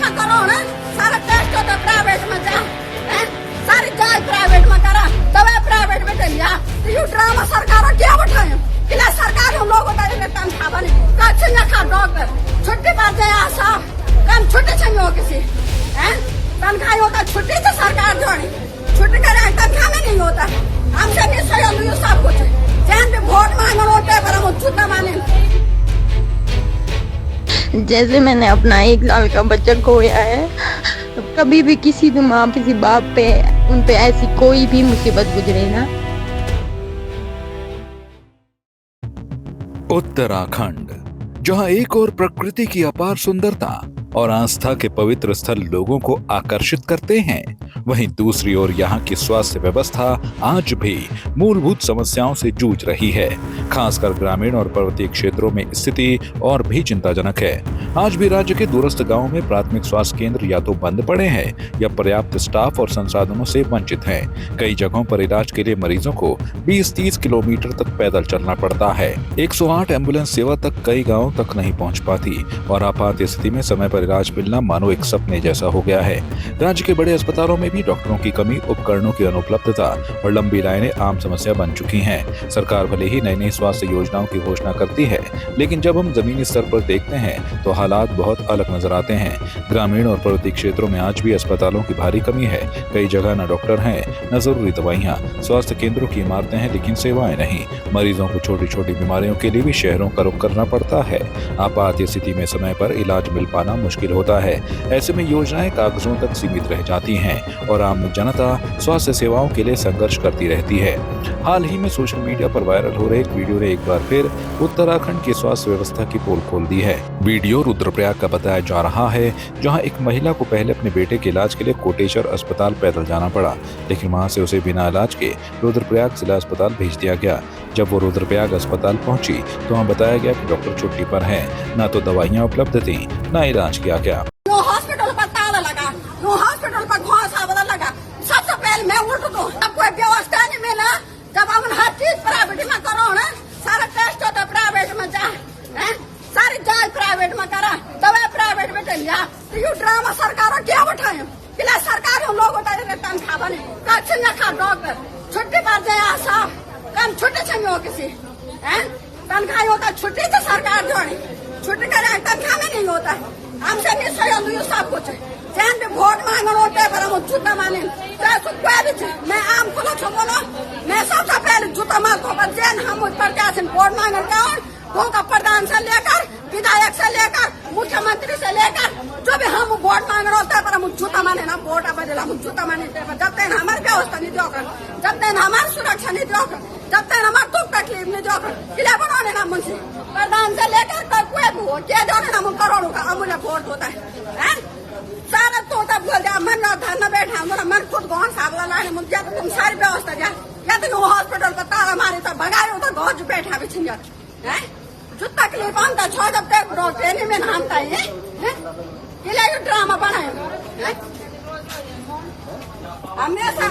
में करो ना, सारा टेस्ट होता प्राइवेट में जा, सारी जांच प्राइवेट में करा, दवाई प्राइवेट में लिया, तो ये ड्रामा सरकार क्या बैठाए? किला सरकार हम लोग होता है तनख्वाह बने, कच्चे न खा डॉक्टर, छुट्टी पर जाए आशा, कम छुट्टी चाहिए हो किसी, तनख्वाह होता छुट्टी तो सरकार जोड़े, छुट्टी करे तनख्वाह में नहीं होता, हमसे नहीं सही हो सब कुछ, जैन पे वोट मांगना होता है पर हम छुट्टा माने। जैसे मैंने अपना 1 साल का बच्चा खोया है, कभी भी किसी भी माँ किसी बाप पे उन पे ऐसी कोई भी मुसीबत गुजरे ना। उत्तराखंड, जहां एक और प्रकृति की अपार सुंदरता और आस्था के पवित्र स्थल लोगों को आकर्षित करते हैं, वहीं दूसरी ओर यहाँ की स्वास्थ्य व्यवस्था आज भी मूलभूत समस्याओं से जूझ रही है। खासकर ग्रामीण और पर्वतीय क्षेत्रों में स्थिति और भी चिंताजनक है। आज भी राज्य के दूरस्थ गांवों में प्राथमिक स्वास्थ्य केंद्र या तो बंद पड़े हैं या पर्याप्त स्टाफ और संसाधनों से वंचित हैं। कई जगहों पर इलाज के लिए मरीजों को 20-30 किलोमीटर तक पैदल चलना पड़ता है। 108 एम्बुलेंस सेवा तक कई गाँवों तक नहीं पहुँच पाती और आपात स्थिति में समय पर इलाज मिलना मानो एक सपने जैसा हो गया है। राज्य के बड़े अस्पतालों में भी डॉक्टरों की कमी, उपकरणों की अनुपलब्धता और लंबी लाइनें आम समस्या बन चुकी हैं। सरकार भले ही नई नई स्वास्थ्य योजनाओं की घोषणा करती है, लेकिन जब हम जमीनी स्तर पर देखते हैं तो हालात बहुत अलग नजर आते हैं। ग्रामीण और पर्वतीय क्षेत्रों में आज भी अस्पतालों की भारी कमी है। कई जगह न डॉक्टर हैं, न जरूरी दवाइयाँ। स्वास्थ्य केंद्रों की इमारतें हैं लेकिन सेवाएं नहीं। मरीजों को छोटी छोटी बीमारियों के लिए भी शहरों का रुख करना पड़ता है। आपात स्थिति में समय पर इलाज मिल पाना मुश्किल होता है। ऐसे में योजनाएं कागजों तक सीमित रह जाती हैं और आम जनता स्वास्थ्य सेवाओं के लिए संघर्ष करती रहती है। हाल ही में सोशल मीडिया पर वायरल हो रहे एक वीडियो ने एक बार फिर उत्तराखंड की स्वास्थ्य व्यवस्था की पोल खोल दी है। वीडियो रुद्रप्रयाग का बताया जा रहा है, जहां एक महिला को पहले अपने बेटे के इलाज के लिए कोटेश्वर अस्पताल पैदल जाना पड़ा, लेकिन वहां से उसे बिना इलाज के रुद्रप्रयाग जिला अस्पताल भेज दिया गया। जब वो रुद्रप्रयाग अस्पताल पहुंची तो वहां बताया गया कि डॉक्टर छुट्टी पर हैं, न तो दवाइयां उपलब्ध थी, न इलाज किया गया। हॉस्पिटल पर ताला लगा, हॉस्पिटल पर घोंसा लगा, सबसे पहले मैं उठ दो, अब कोई व्यवस्था नहीं मिला। जब हम हर चीज प्राइवेट में करो ना, सारा टेस्ट होता प्राइवेट में जा, सारी जांच प्राइवेट में करा, दवाई प्राइवेट में लिया, तो ये ड्रामा सरकार क्या बैठाए? किला सरकार हम लोग होता है तनख्वाह बने, कच्चे न खा डॉक्टर, छुट्टी पर जाए आशा, कम छुट्टी चाहिए हो किसी, तनख्वाह होता छुट्टी तो सरकार जोड़े, छुट्टी करे तनख्वाह में नहीं होता, हमसे नहीं सही हो सब कुछ, जैन पे वोट मांगना होता है पर हम जूता माने, मैं आम को बोलो, मैं सबसे पहले जूता मारता हूँ, जैन हम उस पर क्या वोट मांगने का गाँव का प्रधान से लेकर विधायक से लेकर मुख्यमंत्री से लेकर जो भी हम वोट मांगना होता है पर हम जूता माने ना, वोट बदला हम जूता माने, जब तक हमारी व्यवस्था नहीं दोगे, जब तक हमारी सुरक्षा नहीं दोगे, जब तक हमारे दुख तकलीफ नहीं दोगे, किला बनाने ना मुझसे प्रधान से लेकर कोई भी वोट क्या जाने ना, करोड़ों का अमूल्य वोट होता है, सारा तोता बोल दिया मन न धरना बैठा, मेरा मन खुद गौन साबला लाने मुझे तो तुम सारी व्यवस्था जा, या तो हॉस्पिटल पर ताला मारे तो भगाए होता, घर बैठा भी छिंजा जो तकलीफ आता छो, जब तक डॉक्टर में नामता है किला ड्रामा बनाए, हमेशा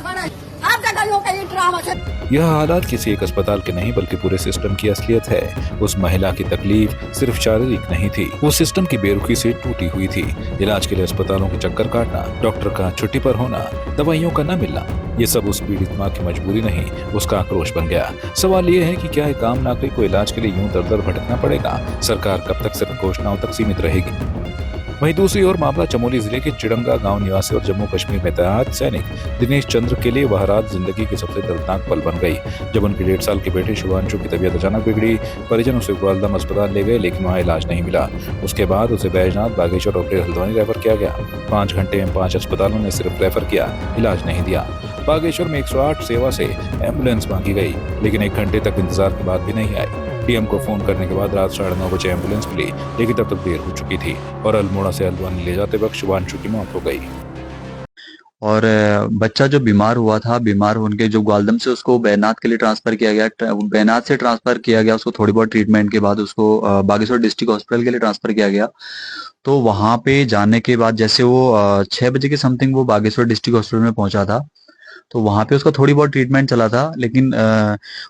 बनाए हर जगह का ये ड्रामा है। यह हालात किसी एक अस्पताल के नहीं बल्कि पूरे सिस्टम की असलियत है। उस महिला की तकलीफ सिर्फ शारीरिक नहीं थी, वो सिस्टम की बेरुखी से टूटी हुई थी। इलाज के लिए अस्पतालों के चक्कर काटना, डॉक्टर का छुट्टी पर होना, दवाइयों का न मिलना, ये सब उस पीड़ित माँ की मजबूरी नहीं, उसका आक्रोश बन गया। सवाल ये है कि क्या एक आम नागरिक को इलाज के लिए यूं दर दर भटकना पड़ेगा? सरकार कब तक सिर्फ घोषणाओं तक सीमित रहेगी? वहीं दूसरी ओर मामला चमोली जिले के चिड़ंगा गांव निवासी और जम्मू कश्मीर में तैनात सैनिक दिनेश चंद्र के लिए वह रात जिंदगी की सबसे दर्दनाक पल बन गई, जब उनके 1.5 साल के बेटे शुभांशु की तबीयत अचानक बिगड़ी। परिजन उसे ग्वालदम अस्पताल ले गए लेकिन वहां इलाज नहीं मिला। उसके बाद उसे बैजनाथ, बागेश्वर और फिर हल्द्वानी रेफर किया गया। 5 घंटे में 5 अस्पतालों ने सिर्फ रेफर किया, इलाज नहीं दिया। बागेश्वर में 108 सेवा से एम्बुलेंस मांगी गई लेकिन 1 घंटे तक इंतजार के बाद भी नहीं आई। डीएम को फोन करने के बाद रात 9:30 बजे एम्बुलेंस मिली लेकिन तब तक देर हो चुकी थी और अल्मोड़ा से हल्द्वानी ले जाते वक्त शुभांशु की मौत हो गई। और बच्चा जो बीमार हुआ था, बीमार होने के जो ग्वालदम से उसको बैजनाथ के लिए ट्रांसफर किया गया, बैजनाथ से ट्रांसफर किया गया, उसको थोड़ी बहुत ट्रीटमेंट के बाद उसको बागेश्वर डिस्ट्रिक्ट हॉस्पिटल के लिए ट्रांसफर किया गया। तो वहां पे जाने के बाद जैसे वो 6 बजे के समथिंग वो बागेश्वर डिस्ट्रिक्ट हॉस्पिटल में पहुंचा था, तो वहाँ पे उसका थोड़ी बहुत ट्रीटमेंट चला था, लेकिन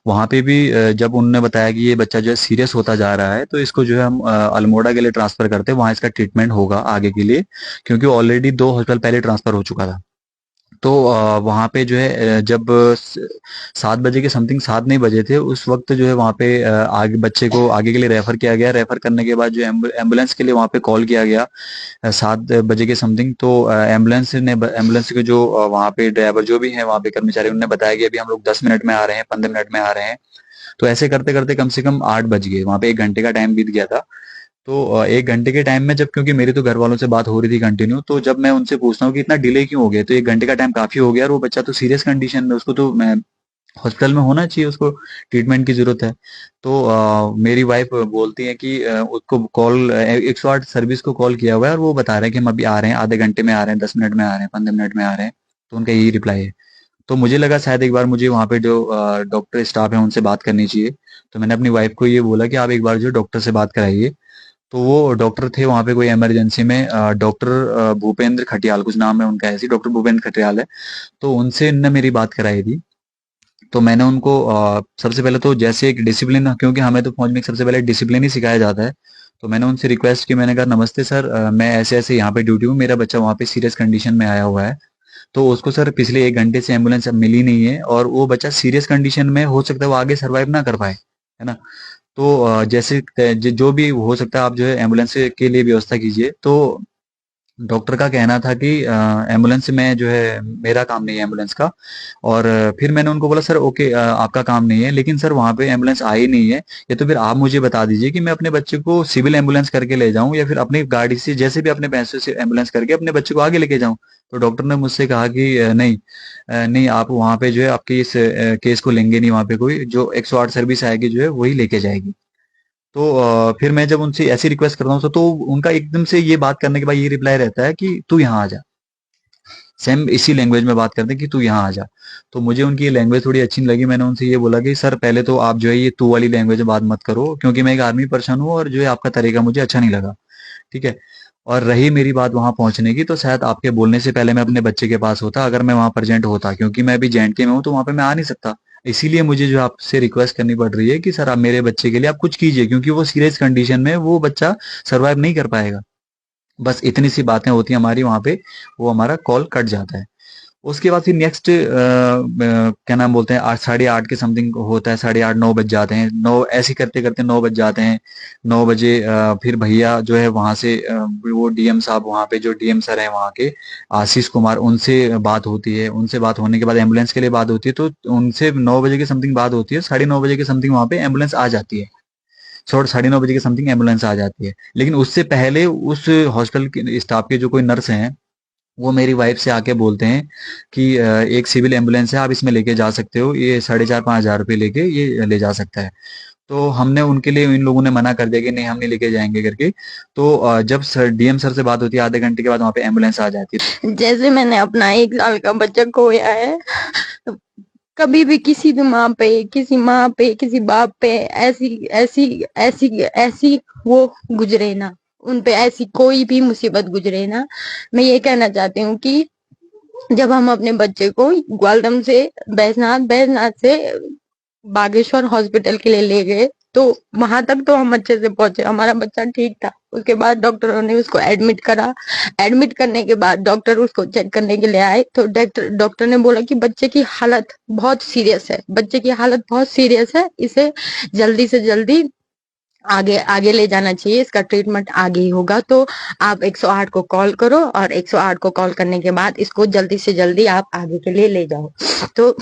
वहाँ पे भी जब उन्होंने बताया कि ये बच्चा जो है सीरियस होता जा रहा है, तो इसको जो है हम अल्मोड़ा के लिए ट्रांसफर करते हैं, वहाँ इसका ट्रीटमेंट होगा आगे के लिए, क्योंकि ऑलरेडी 2 हॉस्पिटल पहले ट्रांसफर हो चुका था। तो वहाँ पे जो है जब 7 बजे के समथिंग, 7 नहीं बजे थे उस वक्त, जो है वहाँ पे आगे बच्चे को आगे के लिए रेफर किया गया। रेफर करने के बाद जो एम्बुलेंस के लिए वहाँ पे कॉल किया गया 7 बजे के समथिंग। तो एम्बुलेंस के जो वहाँ पे ड्राइवर जो भी है, वहाँ पे कर्मचारी, उन्होंने बताया कि अभी हम लोग 10 मिनट में आ रहे हैं, 15 मिनट में आ रहे हैं। तो ऐसे करते करते कम से कम 8 बज गए, वहाँ पे 1 घंटे का टाइम बीत गया था। तो 1 घंटे के टाइम में जब, क्योंकि मेरे तो घर वालों से बात हो रही थी कंटिन्यू, तो जब मैं उनसे पूछता हूँ कि इतना डिले क्यों हो गया, तो 1 घंटे का टाइम काफी हो गया और वो बच्चा तो सीरियस कंडीशन में, उसको तो मैं हॉस्पिटल में होना चाहिए, उसको ट्रीटमेंट की जरूरत है। तो मेरी वाइफ बोलती है कि उसको कॉल 108 सर्विस को कॉल किया हुआ है और वो बता रहे हैं कि हम अभी आ रहे हैं, आधे घंटे में आ रहे हैं, 10 मिनट में आ रहे हैं, 15 मिनट में आ रहे हैं। तो उनका यही रिप्लाई है। तो मुझे लगा शायद एक बार मुझे वहाँ पे जो डॉक्टर स्टाफ है उनसे बात करनी चाहिए। तो मैंने अपनी वाइफ को ये बोला कि आप एक बार जो डॉक्टर से बात कराइए। तो वो डॉक्टर थे वहाँ पे कोई इमरजेंसी में, डॉक्टर भूपेंद्र खटियाल कुछ नाम है उनका, ऐसी डॉक्टर भूपेंद्र खटियाल है। तो उनसे इनने मेरी बात कराई थी। तो मैंने उनको सबसे पहले तो जैसे एक डिसिप्लिन, क्योंकि हमें तो फौज में सबसे पहले डिसिप्लिन ही सिखाया जाता है। तो मैंने उनसे रिक्वेस्ट की, मैंने कहा नमस्ते सर, मैं ऐसे ऐसे यहाँ पे ड्यूटी हूँ, मेरा बच्चा वहाँ पे सीरियस कंडीशन में आया हुआ है। तो उसको सर पिछले 1 घंटे से एम्बुलेंस अब मिली नहीं है और वो बच्चा सीरियस कंडीशन में, हो सकता है वो आगे सर्वाइव ना कर पाए, है ना। तो जैसे जो भी हो सकता है, आप जो है एम्बुलेंस के लिए व्यवस्था कीजिए। तो डॉक्टर का कहना था कि एम्बुलेंस में जो है मेरा काम नहीं है एम्बुलेंस का। और फिर मैंने उनको बोला सर ओके, आपका काम नहीं है, लेकिन सर वहाँ पे एम्बुलेंस आई नहीं है, या तो फिर आप मुझे बता दीजिए कि मैं अपने बच्चे को सिविल एम्बुलेंस करके ले जाऊं, या फिर अपनी गाड़ी से जैसे भी अपने पैसे से एम्बुलेंस करके अपने बच्चे को आगे लेके जाऊं। तो डॉक्टर ने मुझसे कहा कि नहीं, नहीं, आप वहाँ पे जो है आपके इस केस को लेंगे नहीं, वहाँ पे कोई जो 108 सर्विस आएगी जो है वही लेके जाएगी। तो फिर मैं जब उनसे ऐसी रिक्वेस्ट करता हूँ, तो उनका एकदम से ये बात करने के बाद ये रिप्लाई रहता है कि तू यहाँ आ जा। सेम इसी लैंग्वेज में बात करते हैं कि तू यहाँ आ जा। तो मुझे उनकी ये लैंग्वेज थोड़ी अच्छी नहीं लगी। मैंने उनसे ये बोला कि सर पहले तो आप जो है ये तू वाली लैंग्वेज में बात मत करो, क्योंकि मैं एक आर्मी पर्सन हूँ और जो है आपका तरीका मुझे अच्छा नहीं लगा, ठीक है। और रही मेरी बात वहां पहुंचने की, तो शायद आपके बोलने से पहले मैं अपने बच्चे के पास होता, अगर मैं वहां प्रेजेंट होता, क्योंकि मैं अभी JNK में हूँ, तो वहां पे मैं आ नहीं सकता। इसीलिए मुझे जो आपसे रिक्वेस्ट करनी पड़ रही है कि सर आप मेरे बच्चे के लिए आप कुछ कीजिए, क्योंकि वो सीरियस कंडीशन में, वो बच्चा सर्वाइव नहीं कर पाएगा। बस इतनी सी बातें होती हैं हमारी वहां पे, वो हमारा कॉल कट जाता है। उसके बाद फिर नेक्स्ट क्या नाम बोलते हैं, 8, 8:30 के समथिंग होता है, 8:30, 9 बज जाते हैं, 9 ऐसे करते करते 9 बज जाते हैं। 9 बजे फिर भैया जो है वहां से वो DM साहब, वहां पे जो DM सर हैं वहां के, आशीष कुमार, उनसे बात होती है। उनसे बात होने के बाद एम्बुलेंस के लिए बात होती है। तो उनसे 9 बजे के समथिंग बात होती है, 9:30 बजे के समथिंग वहां पे एम्बुलेंस आ जाती है। 9:30 बजे के समथिंग एम्बुलेंस आ जाती है। लेकिन उससे पहले उस हॉस्पिटल के स्टाफ के जो कोई नर्स हैं, वो मेरी वाइफ से आके बोलते हैं कि एक सिविल एम्बुलेंस है, आप इसमें लेके जा सकते हो, ये 4,500-5,000 रुपये लेके ये ले जा सकता है। तो हमने उनके लिए, इन लोगों ने मना कर दिया कि नहीं हम नहीं लेके जाएंगे करके। तो जब DM सर से बात होती है, आधे घंटे के बाद वहाँ पे एम्बुलेंस आ जाती है। जैसे मैंने अपना 1 साल का बच्चा खोया है, कभी भी किसी भी माँ पे, किसी माँ पे, किसी बाप पे ऐसी ऐसी ऐसी ऐसी वो गुजरे ना, उन पे ऐसी कोई भी मुसीबत गुजरे ना। मैं ये कहना चाहती हूँ कि जब हम अपने बच्चे को ग्वालदम से बैजनाथ से बागेश्वर हॉस्पिटल के लिए ले गए, तो वहां तक तो हम अच्छे से पहुंचे, हमारा बच्चा ठीक था। उसके बाद डॉक्टरों ने उसको एडमिट करा। एडमिट करने के बाद डॉक्टर उसको चेक करने के लिए आए, तो डॉक्टर ने बोला कि बच्चे की हालत बहुत सीरियस है, बच्चे की हालत बहुत सीरियस है, इसे जल्दी से जल्दी आगे आगे ले जाना चाहिए, इसका ट्रीटमेंट आगे ही होगा। तो आप 108 को कॉल करो और 108 को कॉल करने के बाद इसको जल्दी से जल्दी आप आगे के लिए ले जाओ। तो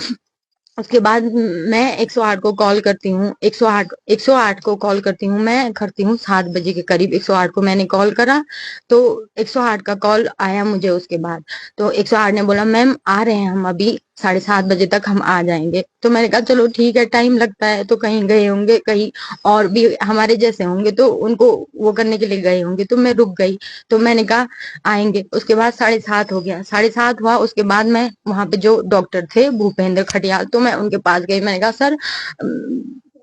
उसके बाद मैं 108 को कॉल करती हूँ, 108 को कॉल करती हूँ, मैं करती हूँ 7 बजे के करीब 108 को मैंने कॉल करा। तो 108 का कॉल आया मुझे उसके बाद। तो 108 ने बोला मैम आ रहे हैं हम, अभी 7:30 बजे तक हम आ जाएंगे। तो मैंने कहा चलो ठीक है, टाइम लगता है तो कहीं गए होंगे, कहीं और भी हमारे जैसे होंगे तो उनको वो करने के लिए गए होंगे। तो मैं रुक गई, तो मैंने कहा आएंगे। उसके बाद 7:30 हो गया, 7:30 हुआ। उसके बाद मैं वहां पे जो डॉक्टर थे भूपेंद्र खटियाल, तो मैं उनके पास गई। मैंने कहा सर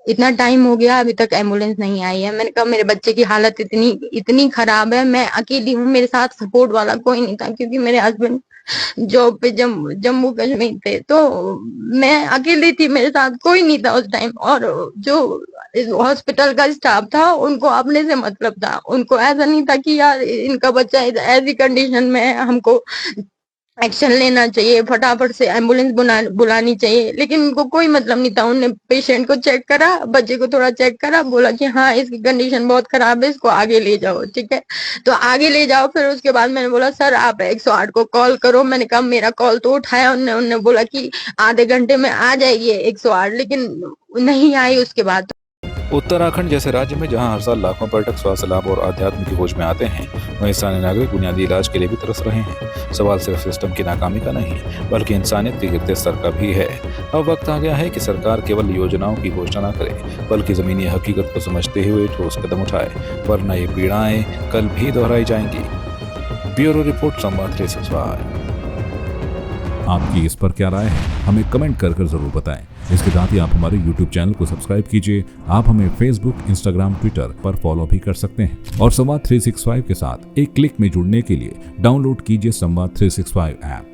इतना टाइम हो गया अभी तक एम्बुलेंस नहीं आई है। मैंने कहा मेरे बच्चे की हालत इतनी खराब है, मैं अकेली हूँ, मेरे साथ सपोर्ट वाला कोई नहीं था क्योंकि मेरे हस्बैंड जॉब पे जम्मू कश्मीर पे, तो मैं अकेली थी, मेरे साथ कोई नहीं था उस टाइम। और जो हॉस्पिटल का स्टाफ था उनको अपने से मतलब था, उनको ऐसा नहीं था कि यार इनका बच्चा ऐसी कंडीशन में है, हमको एक्शन लेना चाहिए, फटाफट से एम्बुलेंस बुलानी चाहिए, लेकिन उनको कोई मतलब नहीं था। उन्होंने पेशेंट को चेक करा, बच्चे को थोड़ा चेक करा, बोला कि हाँ इसकी कंडीशन बहुत खराब है, इसको आगे ले जाओ। ठीक है, तो आगे ले जाओ। फिर उसके बाद मैंने बोला सर आप 108 को कॉल करो। मैंने कहा मेरा कॉल तो उठाया उन्होंने बोला कि आधे घंटे में आ जाएगी 108, लेकिन नहीं आई उसके बाद। उत्तराखंड जैसे राज्य में जहां हर साल लाखों पर्यटक स्वास्थ्य लाभ और आध्यात्म की खोज में आते हैं, वहीं स्थानीय नागरिक बुनियादी इलाज के लिए भी तरस रहे हैं। सवाल सिर्फ सिस्टम की नाकामी का नहीं बल्कि इंसानियत के गिरते स्तर का भी है। अब वक्त आ गया है कि सरकार केवल योजनाओं की घोषणा न करे बल्कि जमीनी हकीकत को समझते हुए ठोस कदम उठाए, वरना ये पीड़ाएं कल भी दोहराई जाएंगी। ब्यूरो रिपोर्ट, संवाद 365। आपकी इस पर क्या राय है, हमें कमेंट कर जरूर बताएं। इसके साथ ही आप हमारे YouTube चैनल को सब्सक्राइब कीजिए। आप हमें Facebook, Instagram, Twitter पर फॉलो भी कर सकते हैं और संवाद 365 के साथ एक क्लिक में जुड़ने के लिए डाउनलोड कीजिए संवाद 365 ऐप।